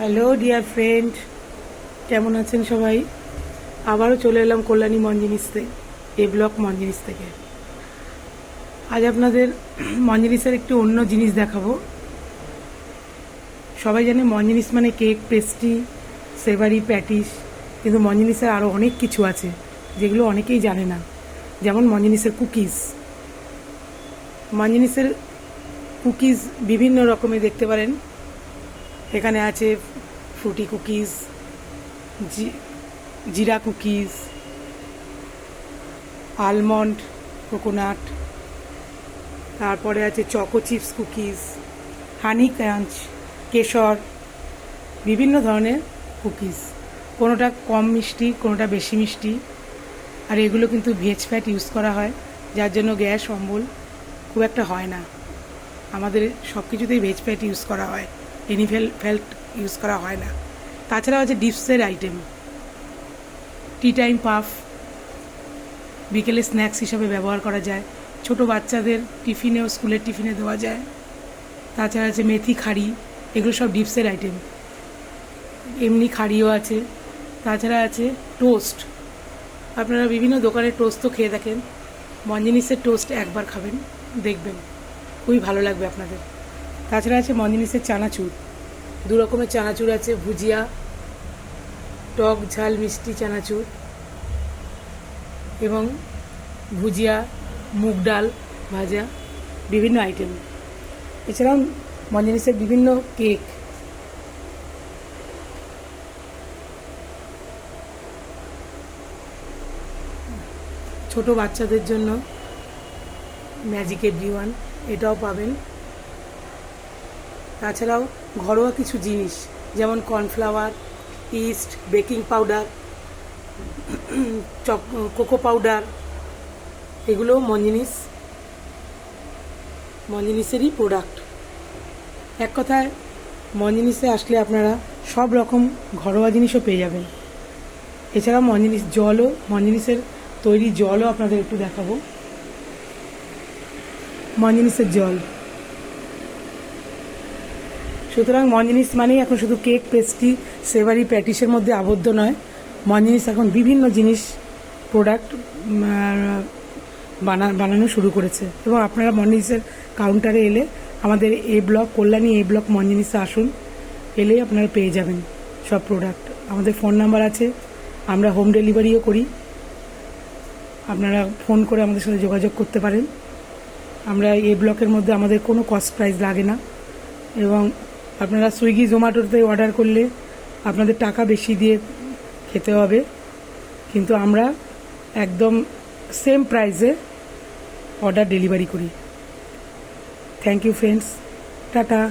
Hello dear friend, কেমন আছেন সবাই? আবারও চলে এলাম কল্যাণী মঞ্জিনিসতে, এ ব্লক মঞ্জিনিস থেকে। আজ আপনাদের মঞ্জিনিসের একটু অন্য জিনিস দেখাবো। সবাই জানে মঞ্জিনিস মানে কেক, পেস্ট্রি, সেভারি, প্যাটিস, কিন্তু মঞ্জিনিসের আরও অনেক কিছু আছে যেগুলো অনেকেই জানে না। যেমন মঞ্জিনিসের কুকিজ। মঞ্জিনিসের কুকিজ বিভিন্ন রকমের দেখতে পারেন। এখানে আছে ফ্রুটি কুকিজ, জিরা কুকিজ, আলমন্ড, কোকোনাট, তারপরে আছে চকো চিপস কুকিজ, হানি ক্রাঞ্চ, কেশর, বিভিন্ন ধরনের কুকিজ। কোনোটা কম মিষ্টি, কোনোটা বেশি মিষ্টি। আর এগুলো কিন্তু ভেজ ফ্যাট ইউজ করা হয়, যার জন্য গ্যাস অম্বল খুব একটা হয় না। আমাদের সব কিছুতেই ভেজ ফ্যাট ইউজ করা হয়, ফ্যাট ইউজ করা হয় না। তাছাড়াও আছে ডিপসের আইটেম, টি টাইম পাফ, বিকেলে স্ন্যাক্স হিসাবে ব্যবহার করা যায়। ছোট বাচ্চাদের টিফিনেও, স্কুলের টিফিনে দেওয়া যায়। তাছাড়া আছে মেথি খাড়ি, এগুলো সব ডিপসের আইটেম। এমনি খাড়িও আছে। তাছাড়া আছে টোস্ট। আপনারা বিভিন্ন দোকানের টোস্ট তো খেয়ে থাকেন, মঞ্জিনিসের টোস্ট একবার খাবেন, দেখবেন খুবই ভালো লাগবে আপনাদের। তাছাড়া আছে মঞ্জিনিসের চানাচুর। দু রকমের চানাচুর আছে, ভুজিয়া, টক ঝাল মিষ্টি চানাচুর, এবং ভুজিয়া, মুগ ডাল ভাজা, বিভিন্ন আইটেম। এছাড়াও মঞ্জিনিসের বিভিন্ন কেক। ছোট বাচ্চাদের জন্য ম্যাজিক এভরিওয়ান, এটাও পাবেন। তাছাড়াও ঘরোয়া কিছু জিনিস, যেমন cornflour, east, baking powder, cocoa powder, এগুলোও মঞ্জিনিসেরই প্রোডাক্ট। এক কথায় মঞ্জিনিসে আসলে আপনারা সব রকম ঘরোয়া জিনিসও পেয়ে যাবেন। এছাড়াও মঞ্জিনিসের তৈরি জলও আপনাদের একটু দেখাবো। মঞ্জিনিসের জল। সুতরাং মঞ্জিনিস মানেই এখন শুধু কেক, পেস্ট্রি, সেভারি, প্যাটিসের মধ্যে আবদ্ধ নয়। মঞ্জিনিস এখন বিভিন্ন জিনিস, প্রোডাক্ট বানানো শুরু করেছে। এবং আপনারা মঞ্জিনিসের কাউন্টারে এলে, আমাদের এ ব্লক, কল্যাণী এ ব্লক মঞ্জিনিসে আসুন, এলেই আপনারা পেয়ে যাবেন সব প্রোডাক্ট। আমাদের ফোন নাম্বার আছে, আমরা হোম ডেলিভারিও করি। আপনারা ফোন করে আমাদের সাথে যোগাযোগ করতে পারেন। আমরা এ ব্লকের মধ্যে আমাদের কোনো কস্ট প্রাইস লাগে না। এবং আপনারা সুইগি, জোম্যাটোতে অর্ডার করলে আপনাদের টাকা বেশি দিয়ে খেতে হবে, কিন্তু আমরা একদম সেম প্রাইসে অর্ডার ডেলিভারি করি। Thank you friends, tata.